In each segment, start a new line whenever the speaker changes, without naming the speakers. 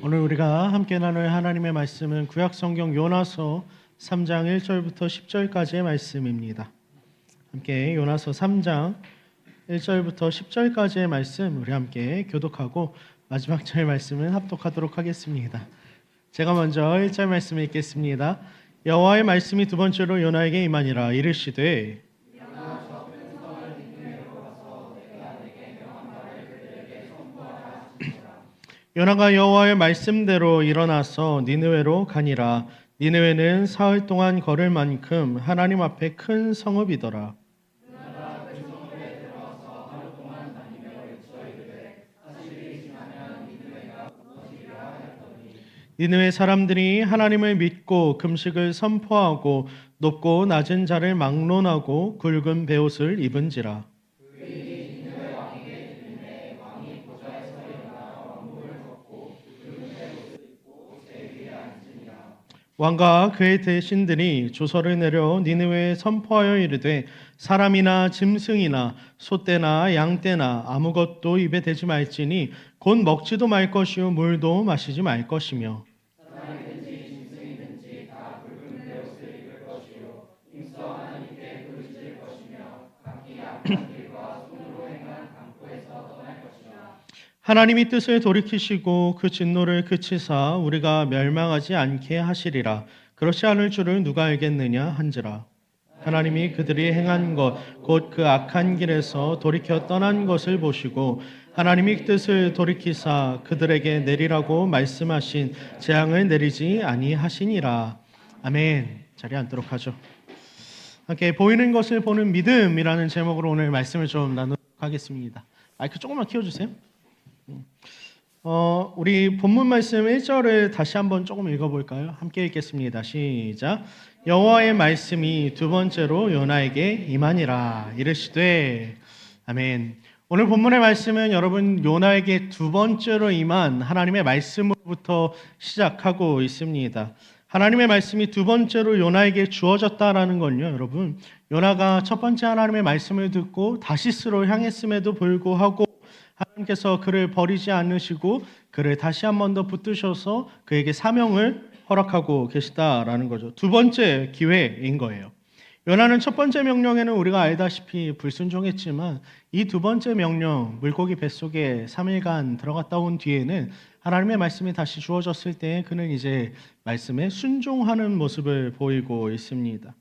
오늘 우리가 함께 나눌 하나님의 말씀은 구약성경 요나서 3장 1절부터 10절까지의 말씀입니다. 함께 요나서 3장 1절부터 10절까지의 말씀 우리 함께 교독하고 마지막 절 말씀은 합독하도록 하겠습니다. 제가 먼저 1절 말씀 읽겠습니다. 여호와의 말씀이 두 번째로 요나에게 임하니라. 이르시되 요나가 여호와의 말씀대로 일어나서 니느웨로 가니라. 니느웨는 사흘 동안 걸을 만큼 하나님 앞에 큰 성읍이더라. 니느웨 사람들이 하나님을 믿고 금식을 선포하고 높고 낮은 자를 막론하고 굵은 베옷을 입은지라. 왕과 그의 대신들이 조서를 내려 니느웨에 선포하여 이르되 사람이나 짐승이나 소떼나 양떼나 아무것도 입에 대지 말지니 곧 먹지도 말 것이요 물도 마시지 말 것이며 하나님이 뜻을 돌이키시고 그 진노를 그치사 우리가 멸망하지 않게 하시리라. 그렇지 않을 줄을 누가 알겠느냐 한지라. 하나님이 그들이 행한 것 곧 그 악한 길에서 돌이켜 떠난 것을 보시고 하나님이 뜻을 돌이키사 그들에게 내리라고 말씀하신 재앙을 내리지 아니하시니라. 아멘. 자리에 앉도록 하죠. 함께 보이는 것을 보는 믿음이라는 제목으로 오늘 말씀을 좀 나누도록 하겠습니다. 마이크 조금만 키워주세요. 우리 본문 말씀 1절을 다시 한번 조금 읽어볼까요? 함께 읽겠습니다. 시작. 여호와의 말씀이 두 번째로 요나에게 임하니라. 이르시되 아멘. 오늘 본문의 말씀은 여러분 요나에게 두 번째로 임한 하나님의 말씀으로부터 시작하고 있습니다. 하나님의 말씀이 두 번째로 요나에게 주어졌다라는 건요, 여러분 요나가 첫 번째 하나님의 말씀을 듣고 다시스로 향했음에도 불구하고 하나님께서 그를 버리지 않으시고 그를 다시 한 번 더 붙드셔서 그에게 사명을 허락하고 계시다라는 거죠. 두 번째 기회인 거예요. 요나는 첫 번째 명령에는 우리가 알다시피 불순종했지만 이 두 번째 명령, 물고기 뱃속에 3일간 들어갔다 온 뒤에는 하나님의 말씀이 다시 주어졌을 때 그는 이제 말씀에 순종하는 모습을 보이고 있습니다.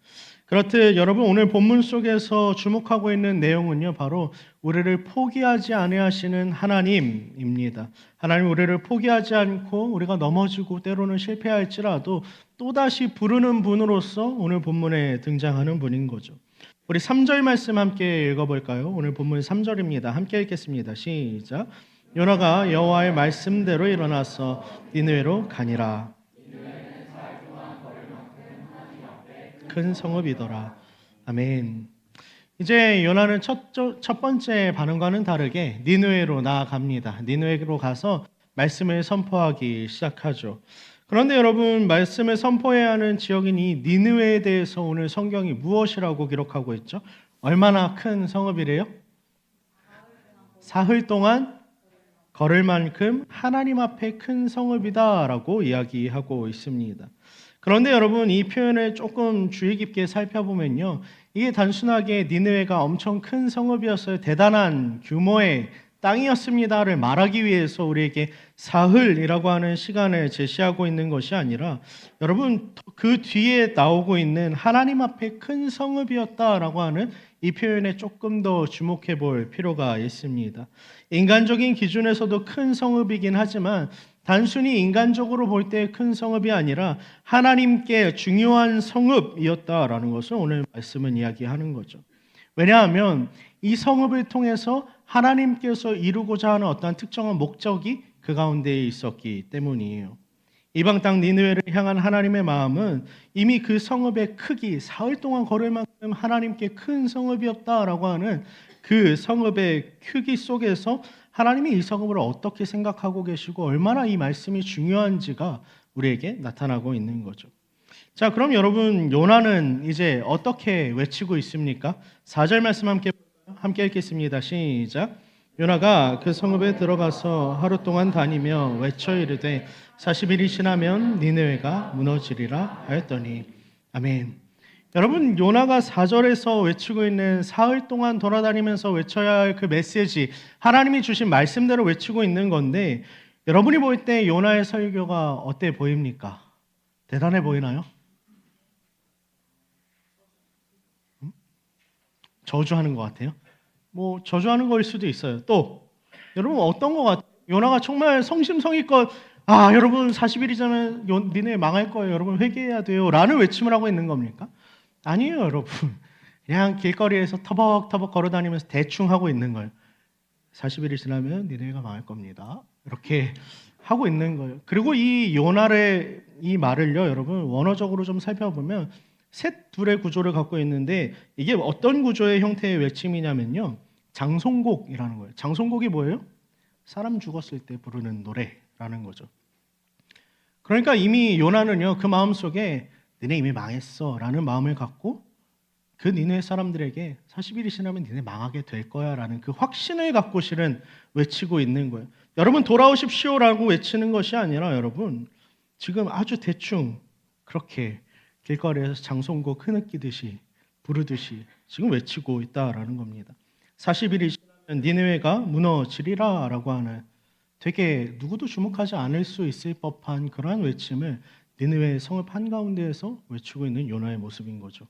그렇듯 여러분 오늘 본문 속에서 주목하고 있는 내용은요, 바로 우리를 포기하지 아니하시는 하나님입니다. 하나님 우리를 포기하지 않고 우리가 넘어지고 때로는 실패할지라도 또다시 부르는 분으로서 오늘 본문에 등장하는 분인 거죠. 우리 3절 말씀 함께 읽어볼까요? 오늘 본문 3절입니다. 함께 읽겠습니다. 시작. 요나가 여호와의 말씀대로 일어나서 니느웨로 가니라. 큰 성읍이더라. 아멘. 이제 요나는 첫 번째 반응과는 다르게 니느웨로 나아갑니다. 니느웨로 가서 말씀을 선포하기 시작하죠. 그런데 여러분 말씀을 선포해야 하는 지역인 이 니느웨에 대해서 오늘 성경이 무엇이라고 기록하고 있죠? 얼마나 큰 성읍이래요? 사흘 동안 걸을 만큼 하나님 앞에 큰 성읍이다라고 이야기하고 있습니다. 그런데 여러분 이 표현을 조금 주의 깊게 살펴보면요, 이게 단순하게 니느웨가 엄청 큰 성읍이었어요, 대단한 규모의 땅이었습니다를 말하기 위해서 우리에게 사흘이라고 하는 시간을 제시하고 있는 것이 아니라 여러분 그 뒤에 나오고 있는 하나님 앞에 큰 성읍이었다라고 하는 이 표현에 조금 더 주목해 볼 필요가 있습니다. 인간적인 기준에서도 큰 성읍이긴 하지만 단순히 인간적으로 볼 때 큰 성읍이 아니라 하나님께 중요한 성읍이었다라는 것을 오늘 말씀은 이야기하는 거죠. 왜냐하면 이 성읍을 통해서 하나님께서 이루고자 하는 어떠한 특정한 목적이 그 가운데에 있었기 때문이에요. 이방 땅 니느웨를 향한 하나님의 마음은 이미 그 성읍의 크기, 사흘 동안 걸을 만큼 하나님께 큰 성읍이었다라고 하는 그 성읍의 크기 속에서 하나님이 이 성읍을 어떻게 생각하고 계시고 얼마나 이 말씀이 중요한지가 우리에게 나타나고 있는 거죠. 자, 그럼 여러분 요나는 이제 어떻게 외치고 있습니까? 4절 말씀 함께 읽겠습니다. 시작. 요나가 그 성읍에 들어가서 하루 동안 다니며 외쳐 이르되 40일이 지나면 니느웨가 무너지리라 하였더니 아멘. 여러분 요나가 4절에서 외치고 있는 사흘 동안 돌아다니면서 외쳐야 할 그 메시지 하나님이 주신 말씀대로 외치고 있는 건데 여러분이 볼 때 요나의 설교가 어때 보입니까? 대단해 보이나요? 저주하는 것 같아요. 뭐 저주하는 거일 수도 있어요. 또 여러분 어떤 것 같아요? 요나가 정말 성심성의껏 여러분 40일이 전에 니네 망할 거예요. 여러분 회개해야 돼요. 라는 외침을 하고 있는 겁니까? 아니에요, 여러분. 그냥 길거리에서 터벅터벅 걸어다니면서 대충 하고 있는 거예요. 40일이 지나면 니네가 망할 겁니다. 이렇게 하고 있는 거예요. 그리고 이 요나의 이 말을요, 여러분 원어적으로 좀 살펴보면 셋 둘의 구조를 갖고 있는데 이게 어떤 구조의 형태의 외침이냐면요, 장송곡이라는 거예요. 장송곡이 뭐예요? 사람 죽었을 때 부르는 노래라는 거죠. 그러니까 이미 요나는요, 그 마음속에 너네 이미 망했어라는 마음을 갖고 그 니네 사람들에게 40일이 지나면 니네 망하게 될 거야라는 그 확신을 갖고 실은 외치고 있는 거예요. 여러분 돌아오십시오라고 외치는 것이 아니라 여러분 지금 아주 대충 그렇게 길거리에서 장송곡 흐느끼듯이 부르듯이 지금 외치고 있다라는 겁니다. 40일이 지나면 니네웨가 무너지리라라고 하는 되게 누구도 주목하지 않을 수 있을 법한 그러한 외침을 니느웨 성읍 한가운데에서 외치고 있는 요나의 모습인 거죠.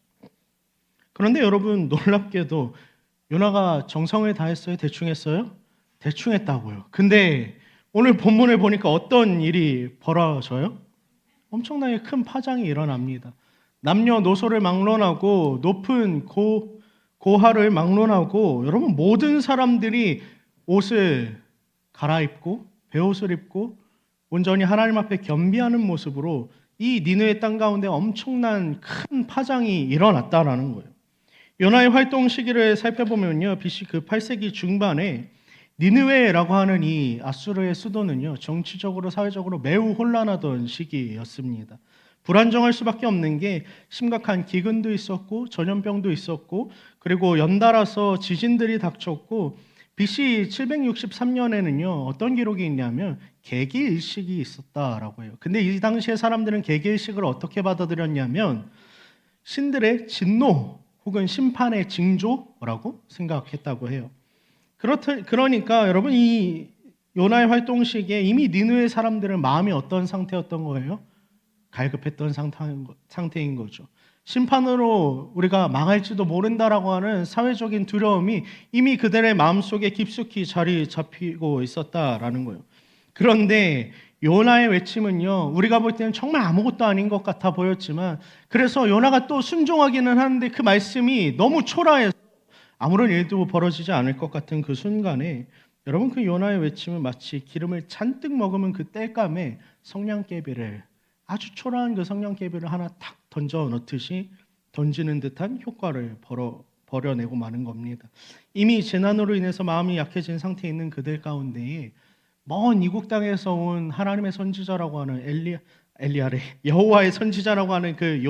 그런데 여러분 놀랍게도 요나가 정성을 다했어요? 대충 했어요? 대충 했다고요. 근데 오늘 본문을 보니까 어떤 일이 벌어져요? 엄청나게 큰 파장이 일어납니다. 남녀노소를 막론하고 높은 고하를 막론하고 여러분 모든 사람들이 옷을 갈아입고 베옷을 입고 온전히 하나님 앞에 겸비하는 모습으로 이 니느웨 땅 가운데 엄청난 큰 파장이 일어났다라는 거예요. 요나의 활동 시기를 살펴보면요, BC 그 8세기 중반에 니느웨라고 하는 이 아수르의 수도는요, 정치적으로 사회적으로 매우 혼란하던 시기였습니다. 불안정할 수밖에 없는 게 심각한 기근도 있었고 전염병도 있었고 그리고 연달아서 지진들이 닥쳤고 BC 763년에는요 어떤 기록이 있냐면 개기일식이 있었다라고 해요. 근데 이 당시에 사람들은 개기일식을 어떻게 받아들였냐면 신들의 진노 혹은 심판의 징조라고 생각했다고 해요. 그러니까 여러분 이 요나의 활동 시기에 이미 니느웨 사람들은 마음이 어떤 상태였던 거예요? 갈급했던 상태인 거죠. 심판으로 우리가 망할지도 모른다라고 하는 사회적인 두려움이 이미 그들의 마음속에 깊숙이 자리 잡히고 있었다라는 거예요. 그런데 요나의 외침은요, 우리가 볼 때는 정말 아무것도 아닌 것 같아 보였지만, 그래서 요나가 또 순종하기는 하는데 그 말씀이 너무 초라해서 아무런 일도 벌어지지 않을 것 같은 그 순간에 여러분 그 요나의 외침은 마치 기름을 잔뜩 머금은 그 땔감에 성냥개비를 아주 초라한 그 성냥개비를 하나 탁 던져 넣듯이 던지는 듯한 효과를 벌여내고 마는 겁니다. 이미 재난으로 인해서 마음이 약해진 상태에 있는 그들 가운데에 먼 이국 땅에서 온 하나님의 선지자라고 하는 엘리야래 여호와의 선지자라고 하는 그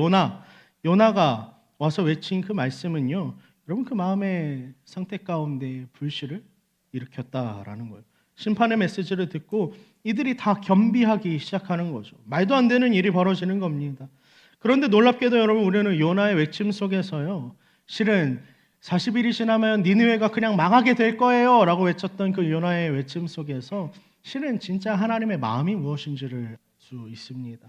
요나가 와서 외친 그 말씀은요, 여러분 그 마음의 상태 가운데 불씨를 일으켰다라는 거예요. 심판의 메시지를 듣고 이들이 다 겸비하기 시작하는 거죠. 말도 안 되는 일이 벌어지는 겁니다. 그런데 놀랍게도 여러분 우리는 요나의 외침 속에서요, 실은 40일이 지나면 니느웨가 그냥 망하게 될 거예요 라고 외쳤던 그 요나의 외침 속에서 실은 진짜 하나님의 마음이 무엇인지를 알 수 있습니다.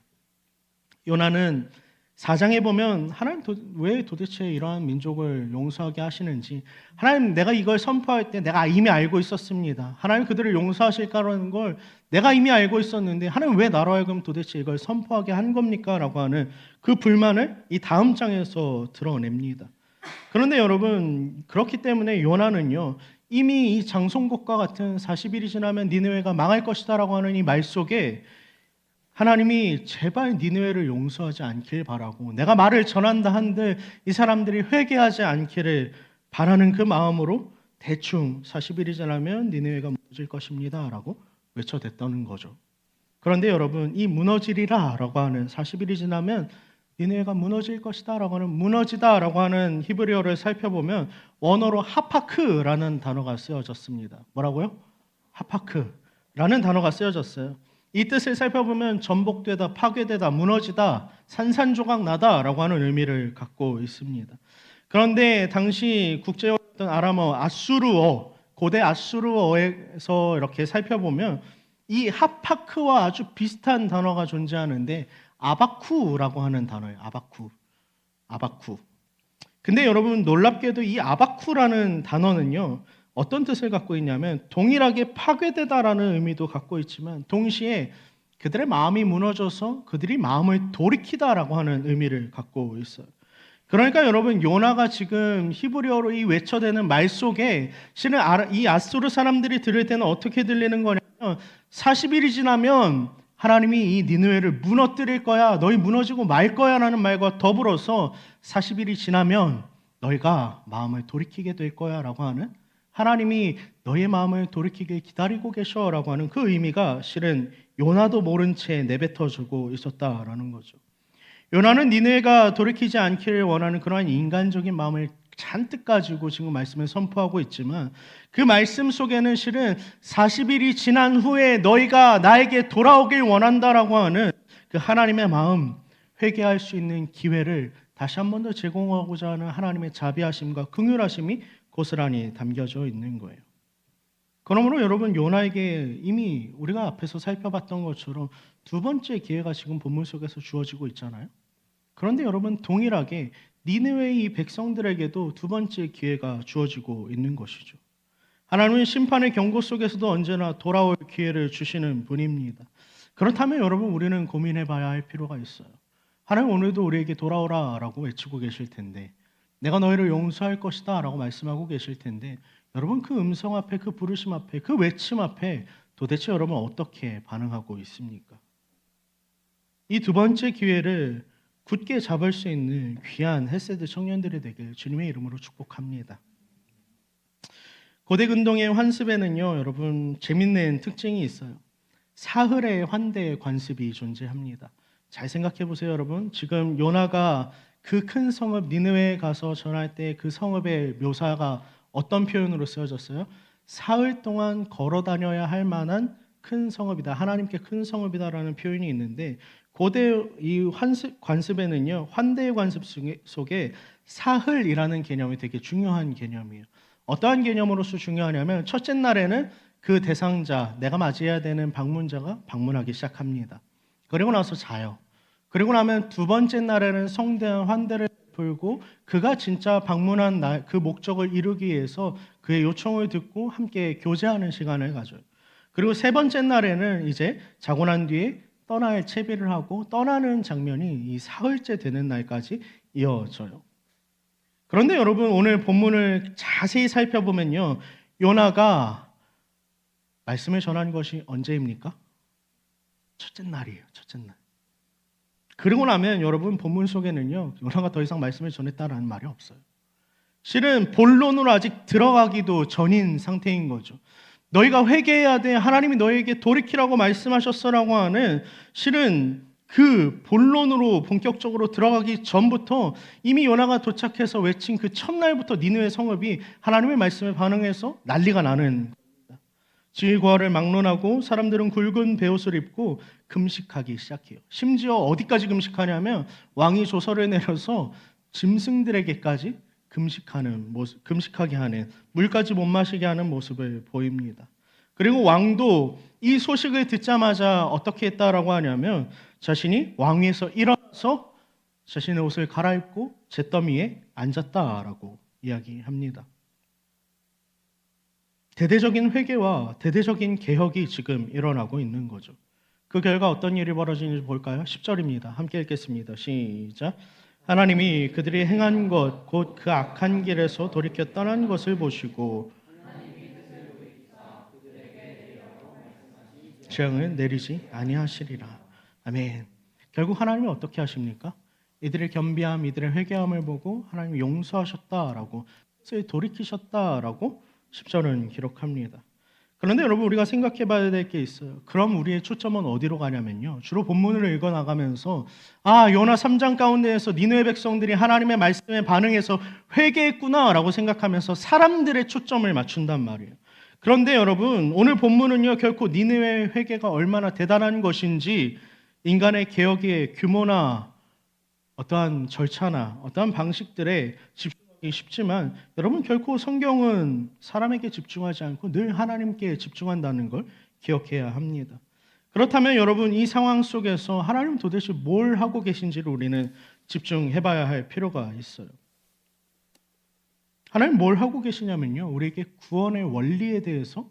요나는 4장에 보면 하나님 왜 도대체 이러한 민족을 용서하게 하시는지, 하나님 내가 이걸 선포할 때 내가 이미 알고 있었습니다. 하나님 그들을 용서하실 거라는 걸 내가 이미 알고 있었는데 하나님 왜 나로 하여금 도대체 이걸 선포하게 한 겁니까? 라고 하는 그 불만을 이 다음 장에서 드러냅니다. 그런데 여러분 그렇기 때문에 요나는요 이미 이 장송곡과 같은 40일이 지나면 니느웨가 망할 것이다 라고 하는 이 말 속에 하나님이 제발 니느웨를 용서하지 않길 바라고 내가 말을 전한다 한들 이 사람들이 회개하지 않기를 바라는 그 마음으로 대충 40일이 지나면 니느웨가 무너질 것입니다 라고 외쳐댔다는 거죠. 그런데 여러분 이 무너지리라 라고 하는 40일이 지나면 니느웨가 무너질 것이다라고 하는 무너지다라고 하는 히브리어를 살펴보면 원어로 하파크라는 단어가 쓰여졌습니다. 뭐라고요? 하파크라는 단어가 쓰여졌어요. 이 뜻을 살펴보면 전복되다, 파괴되다, 무너지다, 산산조각 나다라고 하는 의미를 갖고 있습니다. 그런데 당시 국제어였던 아람어 아수르어, 고대 아수르어에서 이렇게 살펴보면 이 하파크와 아주 비슷한 단어가 존재하는데 아바쿠라고 하는 단어예요. 아바쿠. 근데 여러분 놀랍게도 이 아바쿠라는 단어는요. 어떤 뜻을 갖고 있냐면 동일하게 파괴되다라는 의미도 갖고 있지만 동시에 그들의 마음이 무너져서 그들이 마음을 돌이키다라고 하는 의미를 갖고 있어요. 그러니까 여러분 요나가 지금 히브리어로 이 외쳐대는 말 속에 실은 이 아수르 사람들이 들을 때는 어떻게 들리는 거냐면 40일이 지나면 하나님이 이 니느웨를 무너뜨릴 거야. 너희 무너지고 말 거야 라는 말과 더불어서 40일이 지나면 너희가 마음을 돌이키게 될 거야 라고 하는 하나님이 너의 마음을 돌이키길 기다리고 계셔 라고 하는 그 의미가 실은 요나도 모른 채 내뱉어주고 있었다라는 거죠. 요나는 니느웨가 돌이키지 않기를 원하는 그러한 인간적인 마음을 잔뜩 가지고 지금 말씀을 선포하고 있지만 그 말씀 속에는 실은 40일이 지난 후에 너희가 나에게 돌아오길 원한다라고 하는 그 하나님의 마음, 회개할 수 있는 기회를 다시 한 번 더 제공하고자 하는 하나님의 자비하심과 긍휼하심이 고스란히 담겨져 있는 거예요. 그러므로 여러분 요나에게 이미 우리가 앞에서 살펴봤던 것처럼 두 번째 기회가 지금 본문 속에서 주어지고 있잖아요. 그런데 여러분 동일하게 니느웨의 이 백성들에게도 두 번째 기회가 주어지고 있는 것이죠. 하나님은 심판의 경고 속에서도 언제나 돌아올 기회를 주시는 분입니다. 그렇다면 여러분 우리는 고민해 봐야 할 필요가 있어요. 하나님 오늘도 우리에게 돌아오라라고 외치고 계실 텐데 내가 너희를 용서할 것이다 라고 말씀하고 계실 텐데 여러분 그 음성 앞에 그 부르심 앞에 그 외침 앞에 도대체 여러분 어떻게 반응하고 있습니까? 이 두 번째 기회를 굳게 잡을 수 있는 귀한 헬세드 청년들이 되길 주님의 이름으로 축복합니다. 고대 근동의 환습에는요, 여러분 재밌는 특징이 있어요. 사흘의 환대 관습이 존재합니다. 잘 생각해 보세요, 여러분. 지금 요나가 그 큰 성읍 니느웨에 가서 전할 때 그 성읍의 묘사가 어떤 표현으로 쓰여졌어요? 사흘 동안 걸어 다녀야 할 만한 큰 성읍이다. 하나님께 큰 성읍이다라는 표현이 있는데 고대 이 관습에는요 환대의 관습 속에 사흘이라는 개념이 되게 중요한 개념이에요. 어떠한 개념으로서 중요하냐면 첫째 날에는 그 대상자 내가 맞이해야 되는 방문자가 방문하기 시작합니다. 그리고 나서 자요. 그리고 나면 두 번째 날에는 성대한 환대를 베풀고 그가 진짜 방문한 날 그 목적을 이루기 위해서 그의 요청을 듣고 함께 교제하는 시간을 가져요. 그리고 세 번째 날에는 이제 자고 난 뒤에 떠날 채비를 하고 떠나는 장면이 이 사흘째 되는 날까지 이어져요. 그런데 여러분 오늘 본문을 자세히 살펴보면요. 요나가 말씀을 전한 것이 언제입니까? 첫째 날이에요. 첫째 날. 그러고 나면 여러분 본문 속에는요. 요나가 더 이상 말씀을 전했다라는 말이 없어요. 실은 본론으로 아직 들어가기도 전인 상태인 거죠. 너희가 회개해야 돼. 하나님이 너희에게 돌이키라고 말씀하셨어라고 하는 실은 그 본론으로 본격적으로 들어가기 전부터 이미 요나가 도착해서 외친 그 첫날부터 니느웨 성읍이 하나님의 말씀에 반응해서 난리가 나는 겁니다. 지휘고하를 막론하고 사람들은 굵은 베옷을 입고 금식하기 시작해요. 심지어 어디까지 금식하냐면 왕이 조서를 내려서 짐승들에게까지 금식하게 하는 물까지 못 마시게 하는 모습을 보입니다. 그리고 왕도 이 소식을 듣자마자 어떻게 했다라고 하냐면 자신이 왕위에서 일어나서 자신의 옷을 갈아입고 잿더미에 앉았다라고 이야기합니다. 대대적인 회개와 대대적인 개혁이 지금 일어나고 있는 거죠. 그 결과 어떤 일이 벌어지는지 볼까요? 10절입니다. 함께 읽겠습니다. 시작. 하나님이 그들이 행한 것 곧 그 악한 길에서 돌이켜 떠난 것을 보시고 재앙을 내리지 아니하시리라. 아멘. 결국 하나님은 어떻게 하십니까? 이들의 겸비함, 이들의 회개함을 보고 하나님이 용서하셨다라고 돌이키셨다라고 10절은 기록합니다. 그런데 여러분 우리가 생각해 봐야 될 게 있어요. 그럼 우리의 초점은 어디로 가냐면요. 주로 본문을 읽어 나가면서 요나 3장 가운데에서 니느웨 백성들이 하나님의 말씀에 반응해서 회개했구나라고 생각하면서 사람들의 초점을 맞춘단 말이에요. 그런데 여러분 오늘 본문은요. 결코 니느웨의 회개가 얼마나 대단한 것인지 인간의 개혁의 규모나 어떠한 절차나 어떠한 방식들에 집중하기 쉽지만 여러분 결코 성경은 사람에게 집중하지 않고 늘 하나님께 집중한다는 걸 기억해야 합니다. 그렇다면 여러분 이 상황 속에서 하나님 도대체 뭘 하고 계신지를 우리는 집중해봐야 할 필요가 있어요. 하나님 뭘 하고 계시냐면요. 우리에게 구원의 원리에 대해서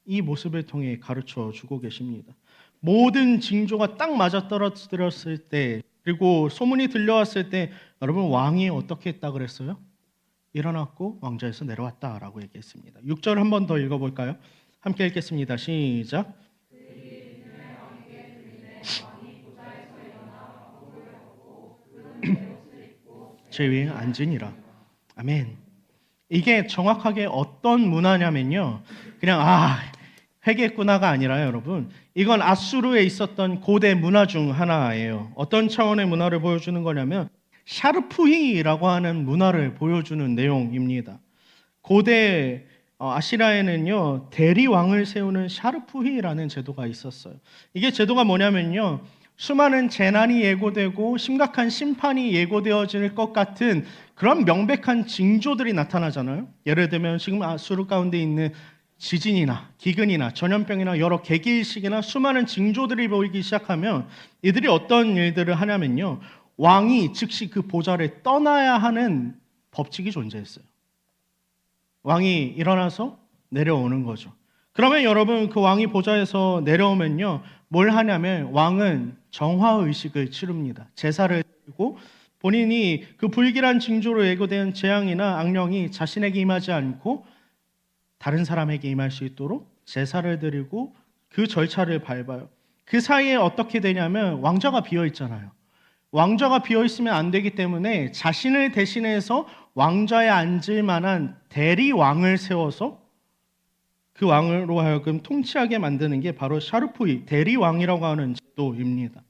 이 모습을 통해 가르쳐 주고 계십니다. 모든 징조가 딱 맞아떨어졌을 때 그리고 소문이 들려왔을 때 여러분 왕이 어떻게 했다 그랬어요? 일어났고 왕좌에서 내려왔다라고 얘기했습니다. 6절 한 번 더 읽어볼까요? 함께 읽겠습니다. 시작. 제 위에 앉으니라. 아멘. 이게 정확하게 어떤 문화냐면요. 그냥 회개했구나가 아니라 여러분 이건 아수르에 있었던 고대 문화 중 하나예요. 어떤 차원의 문화를 보여주는 거냐면 샤르푸히라고 하는 문화를 보여주는 내용입니다. 고대 아시라에는요 대리 왕을 세우는 샤르푸히라는 제도가 있었어요. 이게 제도가 뭐냐면요 수많은 재난이 예고되고 심각한 심판이 예고되어질 것 같은 그런 명백한 징조들이 나타나잖아요. 예를 들면 지금 아수르 가운데 있는 지진이나 기근이나 전염병이나 여러 개기일식이나 수많은 징조들이 보이기 시작하면 이들이 어떤 일들을 하냐면요 왕이 즉시 그 보좌를 떠나야 하는 법칙이 존재했어요. 왕이 일어나서 내려오는 거죠. 그러면 여러분 그 왕이 보좌에서 내려오면요 뭘 하냐면 왕은 정화의식을 치릅니다. 제사를 드리고 본인이 그 불길한 징조로 예고된 재앙이나 악령이 자신에게 임하지 않고 다른 사람에게 임할 수 있도록 제사를 드리고 그 절차를 밟아요. 그 사이에 어떻게 되냐면 왕좌가 비어 있잖아요. 왕좌가 비어 있으면 안 되기 때문에 자신을 대신해서 왕좌에 앉을 만한 대리 왕을 세워서 그 왕으로 하여금 통치하게 만드는 게 바로 샤르푸이 대리 왕이라고 하는 제도입니다.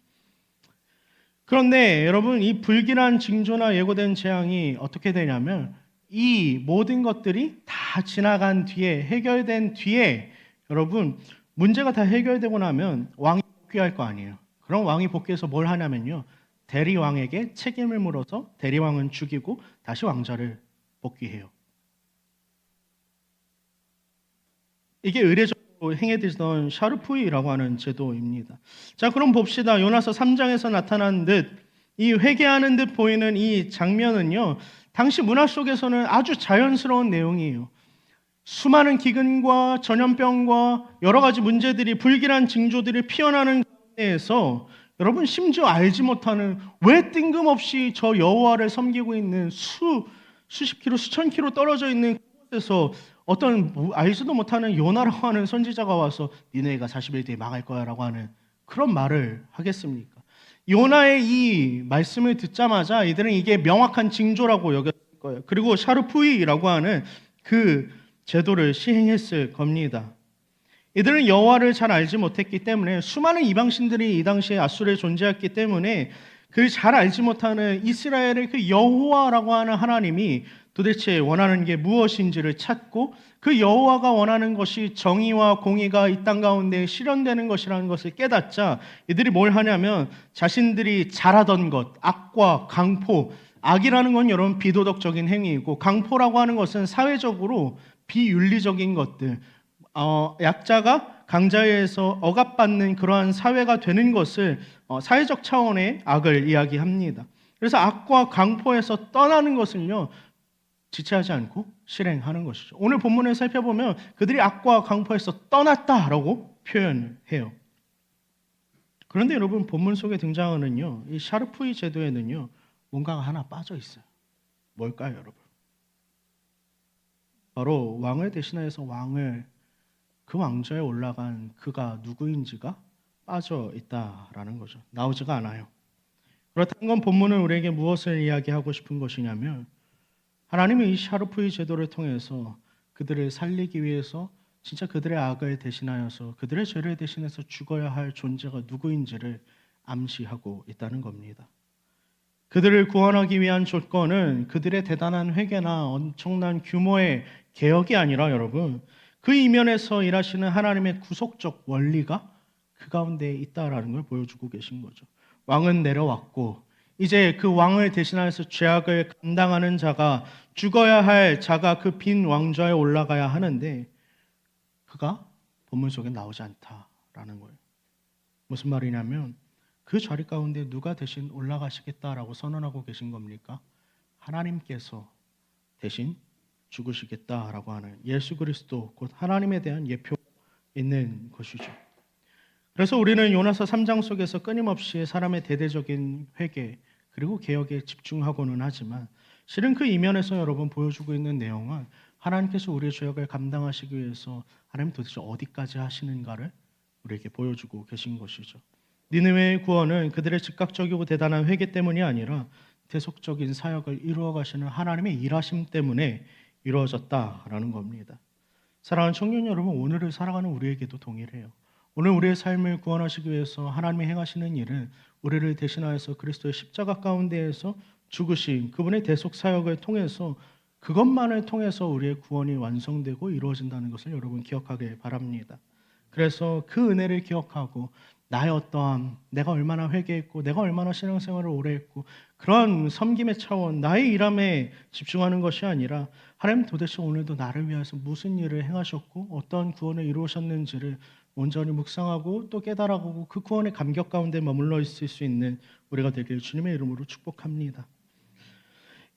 그런데 여러분 이 불길한 징조나 예고된 재앙이 어떻게 되냐면 이 모든 것들이 다 지나간 뒤에 해결된 뒤에 여러분 문제가 다 해결되고 나면 왕이 복귀할 거 아니에요. 그럼 왕이 복귀해서 뭘 하냐면요. 대리왕에게 책임을 물어서 대리왕은 죽이고 다시 왕좌를 복귀해요. 이게 의례적으로 행해지던 샤르푸이라고 하는 제도입니다. 자, 그럼 봅시다. 요나서 3장에서 나타난 듯 이 회개하는 듯 보이는 이 장면은요. 당시 문화 속에서는 아주 자연스러운 내용이에요. 수많은 기근과 전염병과 여러 가지 문제들이 불길한 징조들이 피어나는 가운데에서 여러분 심지어 알지 못하는 왜 뜬금없이 저 여호와를 섬기고 있는 수십 킬로 수천 킬로 떨어져 있는 곳에서 어떤 알지도 못하는 요나라고 하는 선지자가 와서 니네가 40일 뒤에 망할 거야라고 하는 그런 말을 하겠습니까? 요나의 이 말씀을 듣자마자 이들은 이게 명확한 징조라고 여겼을 거예요. 그리고 샤르푸이라고 하는 그 제도를 시행했을 겁니다. 이들은 여호와를 잘 알지 못했기 때문에 수많은 이방신들이 이 당시에 아수르에 존재했기 때문에 그 잘 알지 못하는 이스라엘의 그 여호와라고 하는 하나님이 도대체 원하는 게 무엇인지를 찾고 그 여호와가 원하는 것이 정의와 공의가 이 땅 가운데 실현되는 것이라는 것을 깨닫자 이들이 뭘 하냐면 자신들이 잘하던 것, 악과 강포, 악이라는 건 여러분 비도덕적인 행위이고 강포라고 하는 것은 사회적으로 비윤리적인 것들, 약자가 강자에 의해서 억압받는 그러한 사회가 되는 것을 사회적 차원의 악을 이야기합니다. 그래서 악과 강포에서 떠나는 것은요 지체하지 않고 실행하는 것이죠. 오늘 본문을 살펴보면 그들이 악과 강포에서 떠났다라고 표현해요. 그런데 여러분 본문 속에 등장하는요 이 샤르푸이 제도에는요 뭔가가 하나 빠져 있어요. 뭘까요, 여러분? 바로 왕을 대신해서 그 왕좌에 올라간 그가 누구인지가 빠져 있다라는 거죠. 나오지가 않아요. 그렇다는 건 본문은 우리에게 무엇을 이야기하고 싶은 것이냐면 하나님이 이 샤르푸이 제도를 통해서 그들을 살리기 위해서 진짜 그들의 악을 대신하여서 그들의 죄를 대신해서 죽어야 할 존재가 누구인지를 암시하고 있다는 겁니다. 그들을 구원하기 위한 조건은 그들의 대단한 회개나 엄청난 규모의 개혁이 아니라 여러분, 그 이면에서 일하시는 하나님의 구속적 원리가 그 가운데 있다라는 걸 보여주고 계신 거죠. 왕은 내려왔고 이제 그 왕을 대신하여서 죄악을 감당하는 자가, 죽어야 할 자가 그 빈 왕좌에 올라가야 하는데 그가 본문 속에 나오지 않다라는 거예요. 무슨 말이냐면 그 자리 가운데 누가 대신 올라가시겠다라고 선언하고 계신 겁니까? 하나님께서 대신 죽으시겠다라고 하는 예수 그리스도 곧 하나님에 대한 예표 있는 것이죠. 그래서 우리는 요나서 3장 속에서 끊임없이 사람의 대대적인 회개 그리고 개혁에 집중하고는 하지만 실은 그 이면에서 여러분 보여주고 있는 내용은 하나님께서 우리의 죄악을 감당하시기 위해서 하나님 도대체 어디까지 하시는가를 우리에게 보여주고 계신 것이죠. 니느웨의 구원은 그들의 즉각적이고 대단한 회개 때문이 아니라 대속적인 사역을 이루어 가시는 하나님의 일하심 때문에 이루어졌다라는 겁니다. 사랑하는 청년 여러분, 오늘을 살아가는 우리에게도 동일해요. 오늘 우리의 삶을 구원하시기 위해서 하나님이 행하시는 일은 우리를 대신하여서 그리스도의 십자가 가운데에서 죽으신 그분의 대속 사역을 통해서, 그것만을 통해서 우리의 구원이 완성되고 이루어진다는 것을 여러분 기억하길 바랍니다. 그래서 그 은혜를 기억하고 나의 어떠함, 내가 얼마나 회개했고 내가 얼마나 신앙생활을 오래 했고 그런 섬김의 차원, 나의 일함에 집중하는 것이 아니라 하나님 도대체 오늘도 나를 위해서 무슨 일을 행하셨고 어떤 구원을 이루셨는지를 온전히 묵상하고 또 깨달아가고 그 구원의 감격 가운데 머물러 있을 수 있는 우리가 되길 주님의 이름으로 축복합니다.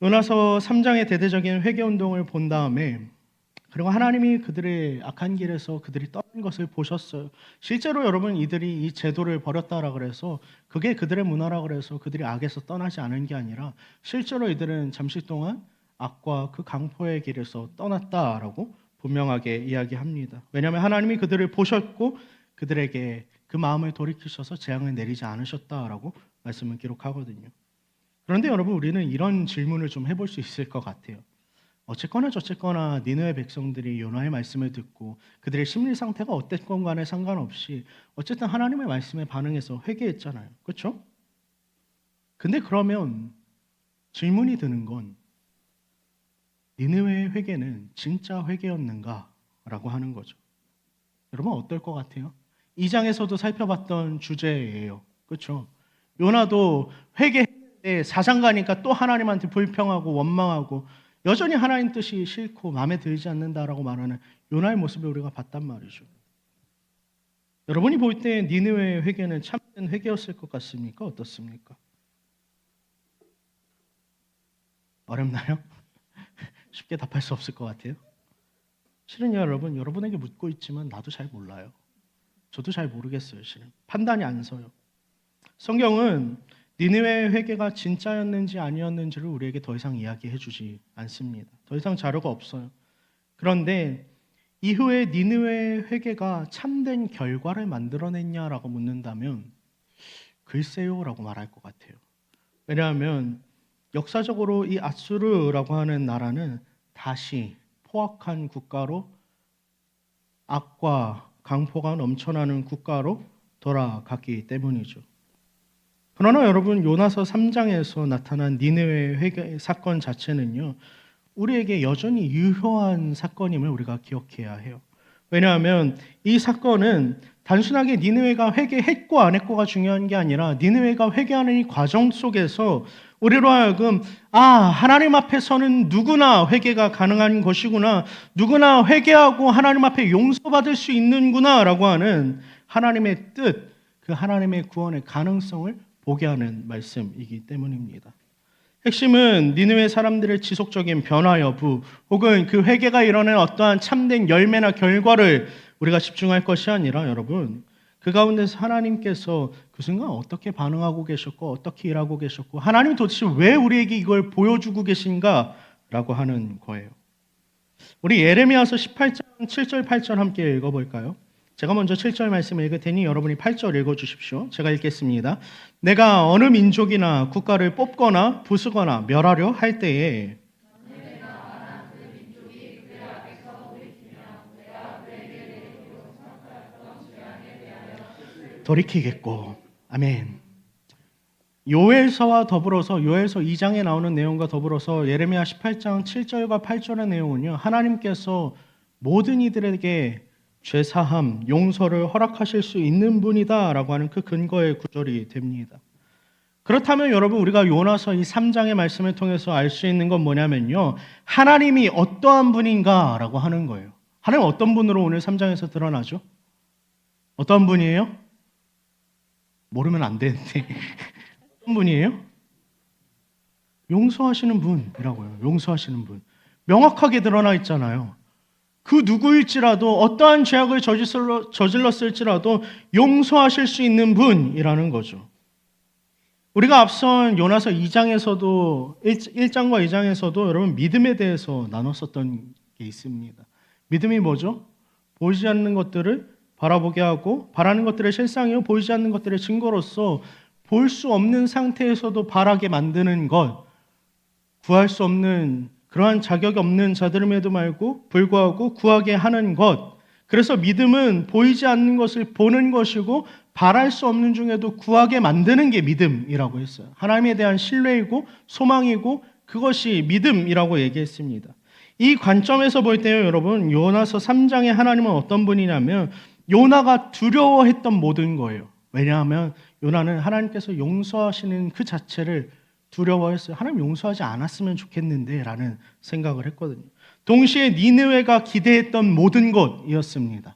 요나서 3장의 대대적인 회개운동을 본 다음에 그리고 하나님이 그들의 악한 길에서 그들이 떠난 것을 보셨어요. 실제로 여러분 이들이 이 제도를 버렸다라 그래서 그게 그들의 문화라 그래서 그들이 악에서 떠나지 않은 게 아니라 실제로 이들은 잠시 동안 악과 그 강포의 길에서 떠났다라고 분명하게 이야기합니다. 왜냐하면 하나님이 그들을 보셨고 그들에게 그 마음을 돌이키셔서 재앙을 내리지 않으셨다라고 말씀을 기록하거든요. 그런데 여러분 우리는 이런 질문을 좀 해볼 수 있을 것 같아요. 어쨌거나 저쨌거나 니느웨 백성들이 요나의 말씀을 듣고 그들의 심리 상태가 어땠건 간에 상관없이 어쨌든 하나님의 말씀에 반응해서 회개했잖아요. 그렇죠? 근데 그러면 질문이 드는 건 니느웨의 회개는 진짜 회개였는가라고 하는 거죠. 여러분 어떨 것 같아요? 2장에서도 살펴봤던 주제예요. 그렇죠? 요나도 회개했는데 4장 가니까 또 하나님한테 불평하고 원망하고 여전히 하나님 뜻이 싫고 마음에 들지 않는다라고 말하는 요나의 모습을 우리가 봤단 말이죠. 여러분이 볼 때 니느웨의 회개는 참된 회개였을 것 같습니까? 어떻습니까? 어렵나요? 쉽게 답할 수 없을 것 같아요. 실은요 여러분, 여러분에게 묻고 있지만 나도 잘 몰라요. 저도 잘 모르겠어요. 실은 판단이 안 서요. 성경은 니느웨의 회개가 진짜였는지 아니었는지를 우리에게 더 이상 이야기해 주지 않습니다. 더 이상 자료가 없어요. 그런데 이후에 니느웨의 회개가 참된 결과를 만들어냈냐라고 묻는다면 글쎄요라고 말할 것 같아요. 왜냐하면 역사적으로 이 아수르라고 하는 나라는 다시 포악한 국가로, 악과 강포가 넘쳐나는 국가로 돌아갔기 때문이죠. 그러나 여러분 요나서 3장에서 나타난 니느웨의 회개 사건 자체는요 우리에게 여전히 유효한 사건임을 우리가 기억해야 해요. 왜냐하면 이 사건은 단순하게 니느웨가 회개했고 안 했고가 중요한 게 아니라 니느웨가 회개하는 이 과정 속에서 우리로 하여금 하나님 앞에서는 누구나 회개가 가능한 것이구나, 누구나 회개하고 하나님 앞에 용서받을 수 있는구나 라고 하는 하나님의 뜻, 그 하나님의 구원의 가능성을 보게 하는 말씀이기 때문입니다. 핵심은 니느웨 사람들의 지속적인 변화 여부 혹은 그 회개가 이뤄낸 어떠한 참된 열매나 결과를 우리가 집중할 것이 아니라 여러분 그 가운데서 하나님께서 그 순간 어떻게 반응하고 계셨고 어떻게 일하고 계셨고 하나님이 도대체 왜 우리에게 이걸 보여주고 계신가라고 하는 거예요. 우리 예레미야서 18장 7절 8절 함께 읽어볼까요? 제가 먼저 7절 말씀 읽을 테니 여러분이 8절 읽어주십시오. 제가 읽겠습니다. 내가 어느 민족이나 국가를 뽑거나 부수거나 멸하려 할 때에 돌이키겠고. 아멘. 요엘서와 더불어서 요엘서 2장에 나오는 내용과 더불어서 예레미야 18장 7절과 8절의 내용은요, 하나님께서 모든 이들에게 죄사함, 용서를 허락하실 수 있는 분이다라고 하는 그 근거의 구절이 됩니다. 그렇다면 여러분, 우리가 요나서 이 3장의 말씀을 통해서 알 수 있는 건 뭐냐면요, 하나님이 어떠한 분인가라고 하는 거예요. 하나님 어떤 분으로 오늘 3장에서 드러나죠? 어떤 분이에요? 모르면 안 되는데 어떤 분이에요? 용서하시는 분이라고요. 용서하시는 분. 명확하게 드러나 있잖아요. 그 누구일지라도 어떠한 죄악을 저질렀을지라도 용서하실 수 있는 분이라는 거죠. 우리가 앞선 요나서 2장에서도 1장과 2장에서도 여러분 믿음에 대해서 나눴었던 게 있습니다. 믿음이 뭐죠? 보이지 않는 것들을 바라보게 하고 바라는 것들의 실상이요 보이지 않는 것들의 증거로서 볼 수 없는 상태에서도 바라게 만드는 것, 구할 수 없는 그러한 자격이 없는 자들임에도 말고 불구하고 구하게 하는 것. 그래서 믿음은 보이지 않는 것을 보는 것이고 바랄 수 없는 중에도 구하게 만드는 게 믿음이라고 했어요. 하나님에 대한 신뢰이고 소망이고 그것이 믿음이라고 얘기했습니다. 이 관점에서 볼 때요, 여러분, 요나서 3장의 하나님은 어떤 분이냐면 요나가 두려워했던 모든 거예요. 왜냐하면 요나는 하나님께서 용서하시는 그 자체를 두려워했어요. 하나님 용서하지 않았으면 좋겠는데 라는 생각을 했거든요. 동시에 니느웨가 기대했던 모든 것이었습니다.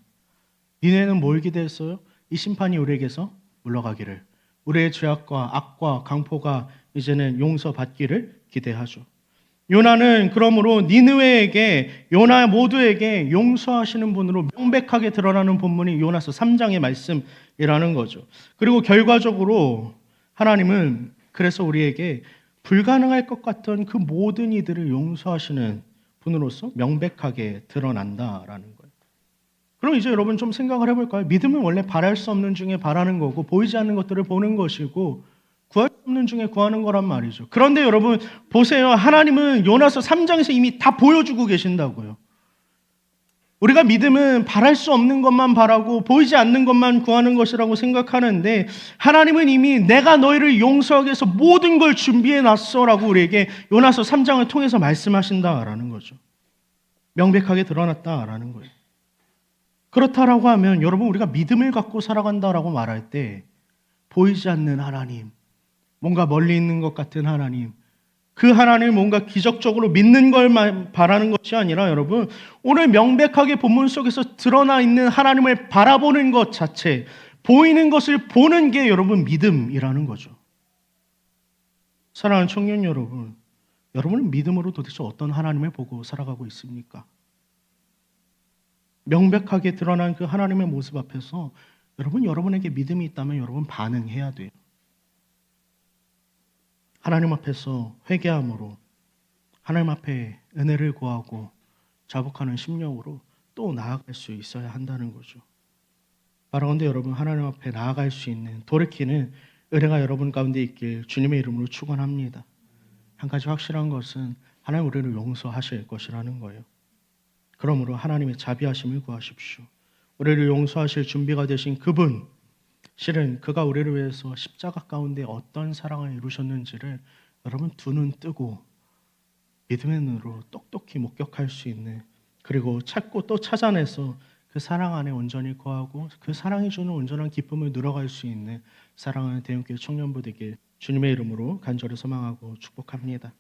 니느웨는 뭘 기대했어요? 이 심판이 우리에게서 물러가기를, 우리의 죄악과 악과 강포가 이제는 용서받기를 기대하죠. 요나는 그러므로 니느웨에게, 요나 모두에게 용서하시는 분으로 명백하게 드러나는 본문이 요나서 3장의 말씀이라는 거죠. 그리고 결과적으로 하나님은 그래서 우리에게 불가능할 것 같던 그 모든 이들을 용서하시는 분으로서 명백하게 드러난다라는 거예요. 그럼 이제 여러분 좀 생각을 해볼까요? 믿음은 원래 바랄 수 없는 중에 바라는 거고 보이지 않는 것들을 보는 것이고 구할 수 없는 중에 구하는 거란 말이죠. 그런데 여러분 보세요. 하나님은 요나서 3장에서 이미 다 보여주고 계신다고요. 우리가 믿음은 바랄 수 없는 것만 바라고 보이지 않는 것만 구하는 것이라고 생각하는데 하나님은 이미 내가 너희를 용서하기 위해서 모든 걸 준비해 놨어라고 우리에게 요나서 3장을 통해서 말씀하신다라는 거죠. 명백하게 드러났다라는 거예요. 그렇다라고 하면 여러분 우리가 믿음을 갖고 살아간다라고 말할 때 보이지 않는 하나님, 뭔가 멀리 있는 것 같은 하나님, 그 하나님을 뭔가 기적적으로 믿는 걸만 바라는 것이 아니라 여러분 오늘 명백하게 본문 속에서 드러나 있는 하나님을 바라보는 것 자체, 보이는 것을 보는 게 여러분 믿음이라는 거죠. 사랑하는 청년 여러분, 여러분은 믿음으로 도대체 어떤 하나님을 보고 살아가고 있습니까? 명백하게 드러난 그 하나님의 모습 앞에서 여러분에게 믿음이 있다면 여러분 반응해야 돼요. 하나님 앞에서 회개함으로 하나님 앞에 은혜를 구하고 자복하는 심령으로 또 나아갈 수 있어야 한다는 거죠. 바라건대 여러분 하나님 앞에 나아갈 수 있는 돌이키는 은혜가 여러분 가운데 있길 주님의 이름으로 축원합니다. 한 가지 확실한 것은 하나님 우리를 용서하실 것이라는 거예요. 그러므로 하나님의 자비하심을 구하십시오. 우리를 용서하실 준비가 되신 그분, 실은 그가 우리를 위해서 십자가 가운데 어떤 사랑을 이루셨는지를 여러분 두 눈 뜨고 믿음의 눈으로 똑똑히 목격할 수 있는, 그리고 찾고 또 찾아내서 그 사랑 안에 온전히 거하고 그 사랑이 주는 온전한 기쁨을 누려갈 수 있는 사랑하는 대형교회 청년부 되길 주님의 이름으로 간절히 소망하고 축복합니다.